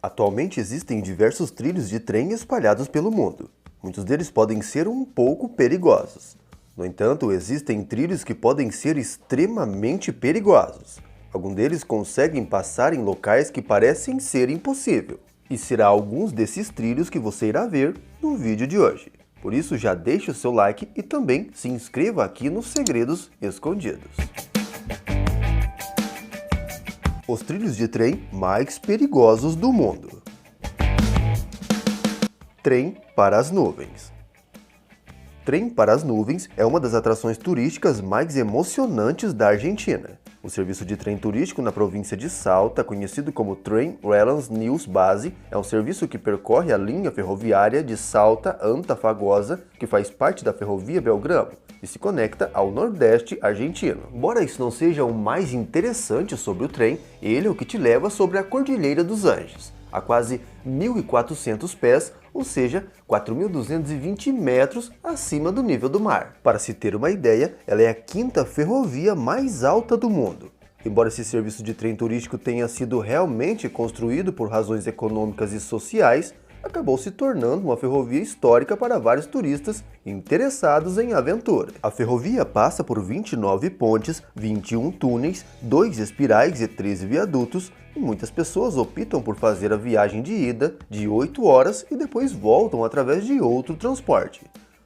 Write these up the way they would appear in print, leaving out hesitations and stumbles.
Atualmente existem diversos trilhos de trem espalhados pelo mundo. Muitos deles podem ser um pouco perigosos. No entanto, existem trilhos que podem ser extremamente perigosos. Alguns deles conseguem passar em locais que parecem ser impossível. E será alguns desses trilhos que você irá ver no vídeo de hoje. Por isso, já deixe o seu like e também se inscreva aqui nos Segredos Escondidos. Os trilhos de trem mais perigosos do mundo. Trem para as nuvens. Trem para as nuvens é uma das atrações turísticas mais emocionantes da Argentina. O serviço de trem turístico na província de Salta, conhecido como Trem Relance News Base, é um serviço que percorre a linha ferroviária de Salta-Antafagosa, que faz parte da Ferrovia Belgrano, e se conecta ao Nordeste argentino. Embora isso não seja o mais interessante sobre o trem, ele é o que te leva sobre a Cordilheira dos Andes, a quase 1.400 pés, ou seja, 4.220 metros acima do nível do mar. Para se ter uma ideia, ela é a quinta ferrovia mais alta do mundo. Embora esse serviço de trem turístico tenha sido realmente construído por razões econômicas e sociais, acabou se tornando uma ferrovia histórica para vários turistas interessados em aventura. A ferrovia passa por 29 pontes, 21 túneis, 2 espirais e 13 viadutos, e muitas pessoas optam por fazer a viagem de ida de 8 horas e depois voltam através de outro transporte.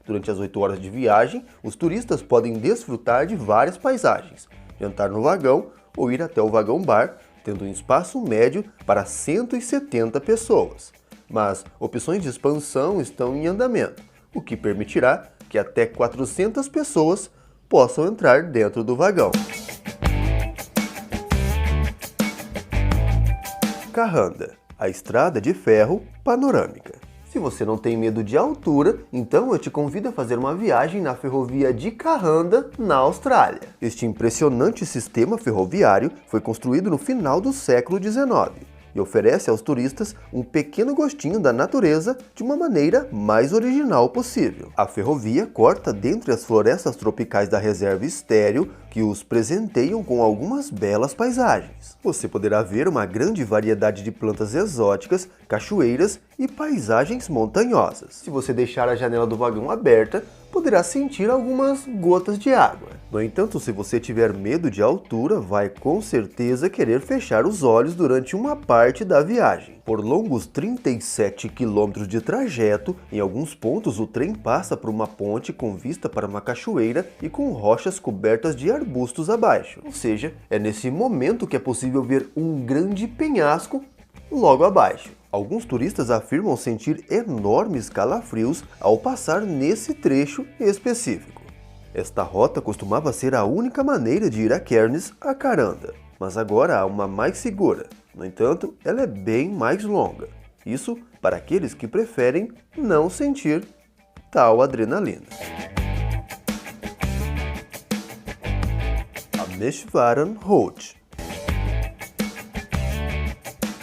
Durante as 8 horas de viagem, os turistas podem desfrutar de várias paisagens, jantar no vagão ou ir até o vagão-bar, tendo um espaço médio para 170 pessoas. Mas opções de expansão estão em andamento, o que permitirá que até 400 pessoas possam entrar dentro do vagão. Carranda, a estrada de ferro panorâmica. Se você não tem medo de altura, então eu te convido a fazer uma viagem na ferrovia de Carranda, na Austrália. Este impressionante sistema ferroviário foi construído no final do século XIX. E oferece aos turistas um pequeno gostinho da natureza de uma maneira mais original possível. A ferrovia corta dentre as florestas tropicais da reserva estéreo, que os presenteiam com algumas belas paisagens. Você poderá ver uma grande variedade de plantas exóticas, cachoeiras e paisagens montanhosas. Se você deixar a janela do vagão aberta, poderá sentir algumas gotas de água. No entanto, se você tiver medo de altura, vai com certeza querer fechar os olhos durante uma parte da viagem. Por longos 37 quilômetros de trajeto, em alguns pontos o trem passa por uma ponte com vista para uma cachoeira e com rochas cobertas de arbustos abaixo. Ou seja, é nesse momento que é possível ver um grande penhasco logo abaixo. Alguns turistas afirmam sentir enormes calafrios ao passar nesse trecho específico. Esta rota costumava ser a única maneira de ir a Cairns a Caranda, mas agora há uma mais segura. No entanto, ela é bem mais longa. Isso para aqueles que preferem não sentir tal adrenalina. Rameswaram Road.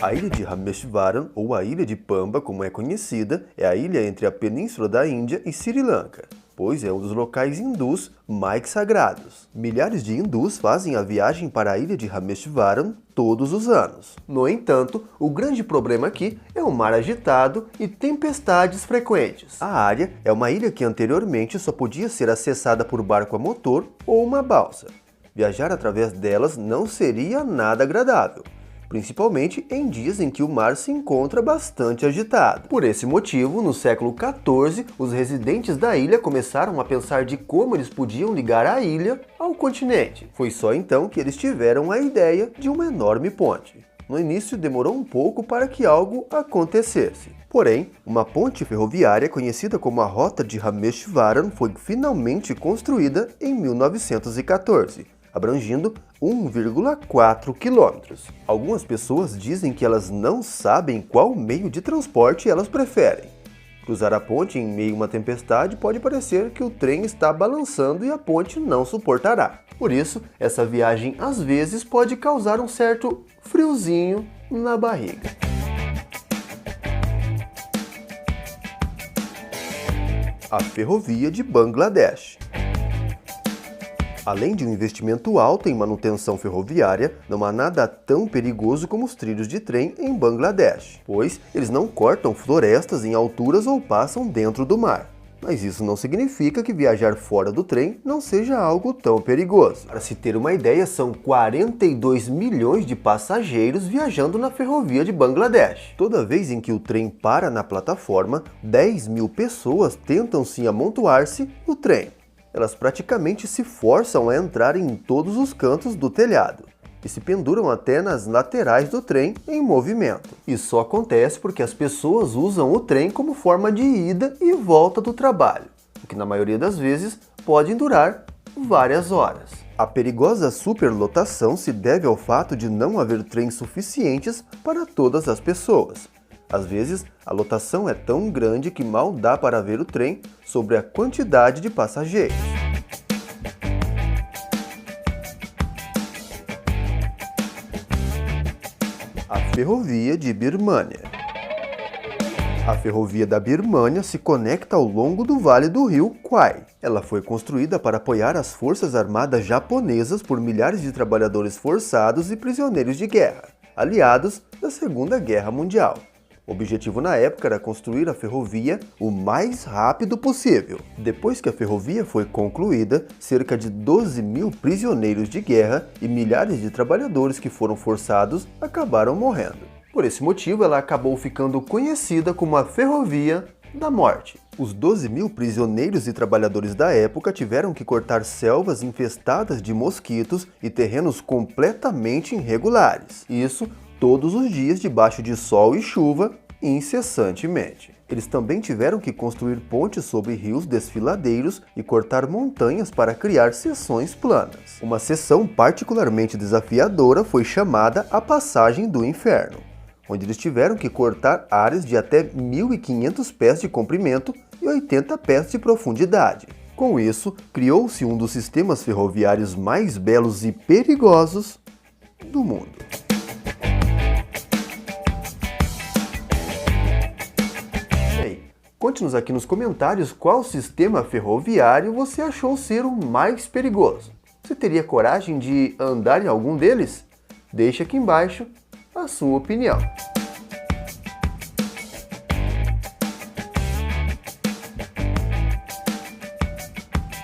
A ilha de Rameswaram, ou a Ilha de Pamba, como é conhecida, é a ilha entre a península da Índia e Sri Lanka, pois é um dos locais hindus mais sagrados. Milhares de hindus fazem a viagem para a ilha de Rameswaram todos os anos. No entanto, o grande problema aqui é o mar agitado e tempestades frequentes. A área é uma ilha que anteriormente só podia ser acessada por barco a motor ou uma balsa. Viajar através delas não seria nada agradável, principalmente em dias em que o mar se encontra bastante agitado. Por esse motivo, no século XIV, os residentes da ilha começaram a pensar de como eles podiam ligar a ilha ao continente. Foi só então que eles tiveram a ideia de uma enorme ponte. No início demorou um pouco para que algo acontecesse. Porém, uma ponte ferroviária conhecida como a Rota de Rameswaram foi finalmente construída em 1914. Abrangindo 1,4 quilômetros. Algumas pessoas dizem que elas não sabem qual meio de transporte elas preferem. Cruzar a ponte em meio a uma tempestade pode parecer que o trem está balançando e a ponte não suportará. Por isso, essa viagem às vezes pode causar um certo friozinho na barriga. A ferrovia de Bangladesh. Além de um investimento alto em manutenção ferroviária, não há nada tão perigoso como os trilhos de trem em Bangladesh, pois eles não cortam florestas em alturas ou passam dentro do mar. Mas isso não significa que viajar fora do trem não seja algo tão perigoso. Para se ter uma ideia, são 42 milhões de passageiros viajando na ferrovia de Bangladesh. Toda vez em que o trem para na plataforma, 10 mil pessoas tentam sim amontoar-se no trem. Elas praticamente se forçam a entrar em todos os cantos do telhado e se penduram até nas laterais do trem em movimento. Isso só acontece porque as pessoas usam o trem como forma de ida e volta do trabalho, o que na maioria das vezes pode durar várias horas. A perigosa superlotação se deve ao fato de não haver trens suficientes para todas as pessoas. Às vezes, a lotação é tão grande que mal dá para ver o trem sobre a quantidade de passageiros. A Ferrovia de Birmânia. A Ferrovia da Birmânia se conecta ao longo do vale do rio Kwai. Ela foi construída para apoiar as forças armadas japonesas por milhares de trabalhadores forçados e prisioneiros de guerra, aliados da Segunda Guerra Mundial. O objetivo na época era construir a ferrovia o mais rápido possível. Depois que a ferrovia foi concluída, cerca de 12 mil prisioneiros de guerra e milhares de trabalhadores que foram forçados acabaram morrendo. Por esse motivo, ela acabou ficando conhecida como a Ferrovia da Morte. Os 12 mil prisioneiros e trabalhadores da época tiveram que cortar selvas infestadas de mosquitos e terrenos completamente irregulares. Isso todos os dias debaixo de sol e chuva, incessantemente. Eles também tiveram que construir pontes sobre rios desfiladeiros e cortar montanhas para criar seções planas. Uma seção particularmente desafiadora foi chamada a Passagem do Inferno, onde eles tiveram que cortar áreas de até 1.500 pés de comprimento e 80 pés de profundidade. Com isso, criou-se um dos sistemas ferroviários mais belos e perigosos do mundo. Conte-nos aqui nos comentários qual sistema ferroviário você achou ser o mais perigoso. Você teria coragem de andar em algum deles? Deixe aqui embaixo a sua opinião.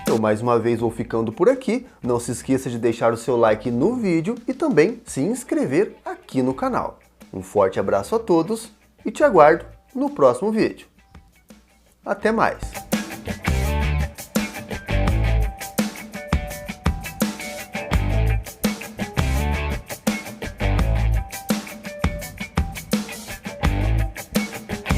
Eu mais uma vez vou ficando por aqui. Não se esqueça de deixar o seu like no vídeo e também se inscrever aqui no canal. Um forte abraço a todos e te aguardo no próximo vídeo. Até mais!